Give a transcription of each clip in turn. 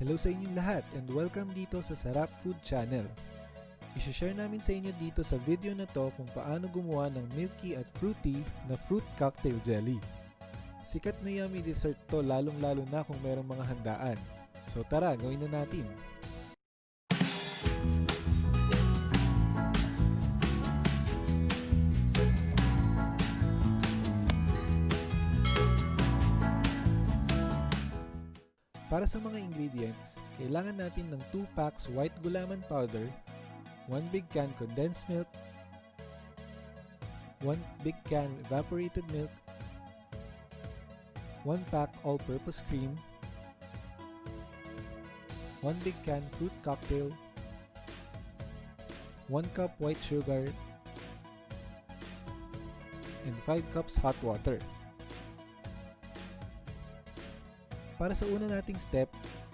Hello sa inyong lahat and welcome dito sa Sarap Food Channel. I-share namin sa inyo dito sa video na to kung paano gumawa ng milky at fruity na fruit cocktail jelly. Sikat na yummy dessert to lalong-lalo na kung merong mga handaan. So tara, gawin na natin! Para sa mga ingredients, kailangan natin ng 2 packs white gulaman powder, 1 big can condensed milk, 1 big can evaporated milk, 1 pack all-purpose cream, 1 big can fruit cocktail, 1 cup white sugar, and 5 cups hot water. Para sa una nating step,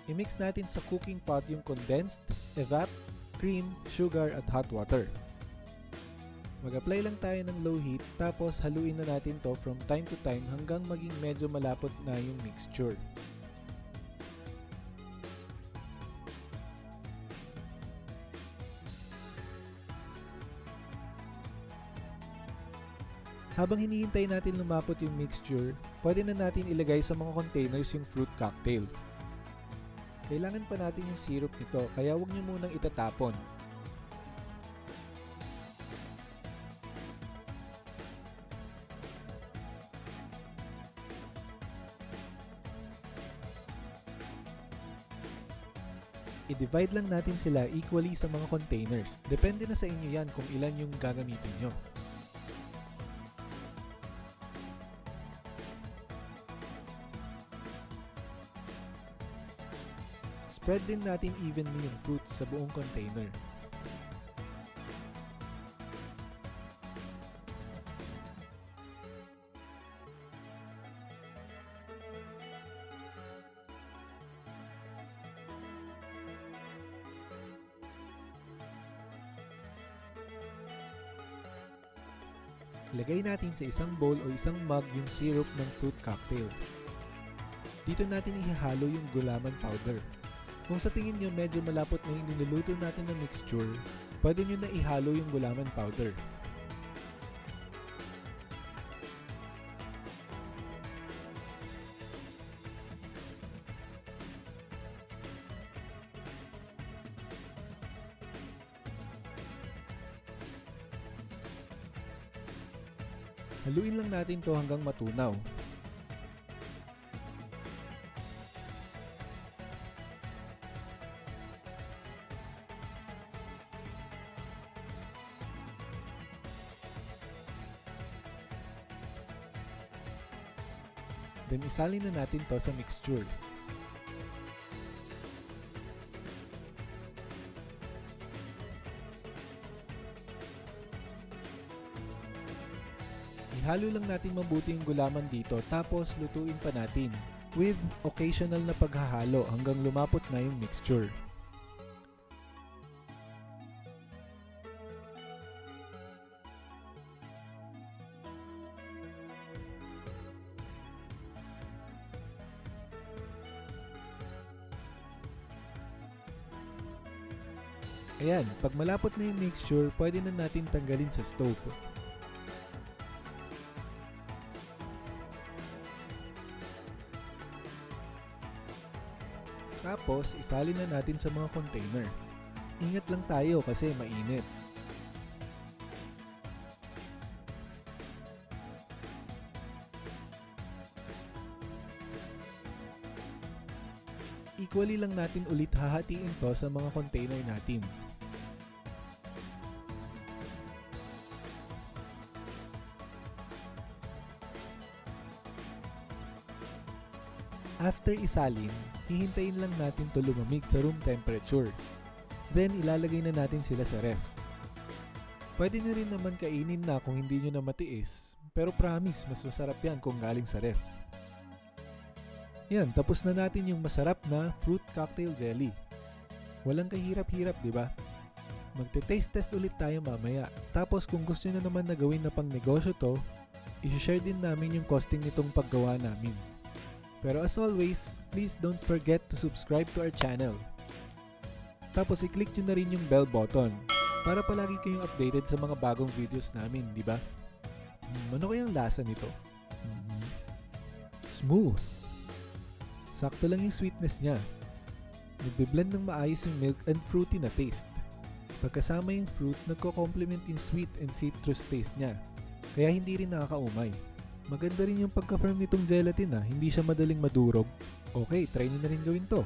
i-mix natin sa cooking pot yung condensed, evap, cream, sugar at hot water. Mag-apply lang tayo ng low heat tapos haluin na natin to from time to time hanggang maging medyo malapot na yung mixture. Habang hinihintay natin lumapot yung mixture, pwede na natin ilagay sa mga containers yung fruit cocktail. Kailangan pa natin yung syrup nito kaya huwag nyo munang itatapon. I-divide lang natin sila equally sa mga containers. Depende na sa inyo yan kung ilan yung gagamitin nyo. Spread din natin evenly yung fruits sa buong container. Ilagay natin sa isang bowl o isang mug yung syrup ng fruit cocktail. Dito natin ihahalo yung gulaman powder. Kung sa tingin nyo medyo malapot na yung niluluto natin na mixture, pwede nyo na ihalo yung gulaman powder. Haluin lang natin to hanggang matunaw. Then isalin na natin to sa mixture. Ihalo lang natin mabuti yung gulaman dito tapos lutuin pa natin with occasional na paghahalo hanggang lumapot na yung mixture. Ayan, pag malapot na yung mixture, pwede na natin tanggalin sa stove. Tapos, isalin na natin sa mga container. Ingat lang tayo kasi mainit. Equally lang natin ulit hahatiin to sa mga container natin. After isalin, hihintayin lang natin to lumamig sa room temperature. Then ilalagay na natin sila sa ref. Pwede nyo rin naman kainin na kung hindi nyo na matiis, pero promise mas masarap yan kung galing sa ref. Yan, tapos na natin yung masarap na fruit cocktail jelly. Walang kahirap-hirap, di ba? Magte-taste test ulit tayo mamaya. Tapos kung gusto nyo naman na gawin na pang negosyo to, i-share din namin yung costing nitong paggawa namin. Pero as always, please don't forget to subscribe to our channel. Tapos i-click nyo na rin yung bell button para palagi kayong updated sa mga bagong videos namin, di ba? Ano kayang lasa nito? Smooth. Sakto lang yung sweetness niya. Nagbe-blend ng maayos yung milk and fruity na taste. Pagkasama yung fruit, nagko-complement yung sweet and citrus taste niya. Kaya hindi rin nakakaumay. Maganda rin yung pagka-firm nitong gelatin hindi siya madaling madurog. Okay, try nyo na rin gawin to.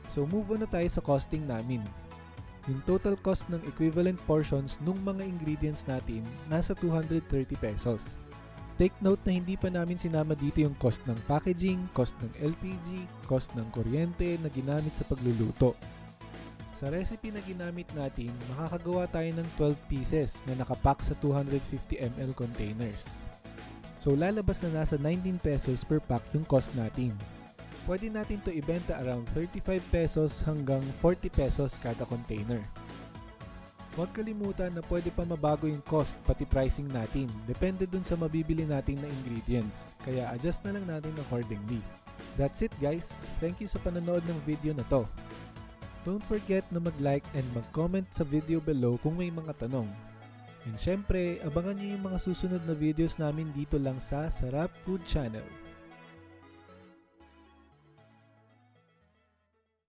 So move on na tayo sa costing namin. Yung total cost ng equivalent portions nung mga ingredients natin nasa 230 pesos. Take note na hindi pa namin sinama dito yung cost ng packaging, cost ng LPG, cost ng kuryente na ginamit sa pagluluto. Sa recipe na ginamit natin, makakagawa tayo ng 12 pieces na nakapack sa 250 ml containers. So lalabas na nasa 19 pesos per pack yung cost natin. Pwede natin to ibenta around 35 pesos hanggang 40 pesos kada container. Huwag kalimutan na pwede pa mabago yung cost pati pricing natin, depende dun sa mabibili natin na ingredients, kaya adjust na lang natin accordingly. That's it guys, thank you sa panonood ng video na to. Don't forget na mag-like and mag-comment sa video below kung may mga tanong. And syempre, abangan nyo yung mga susunod na videos namin dito lang sa Sarap Food Channel.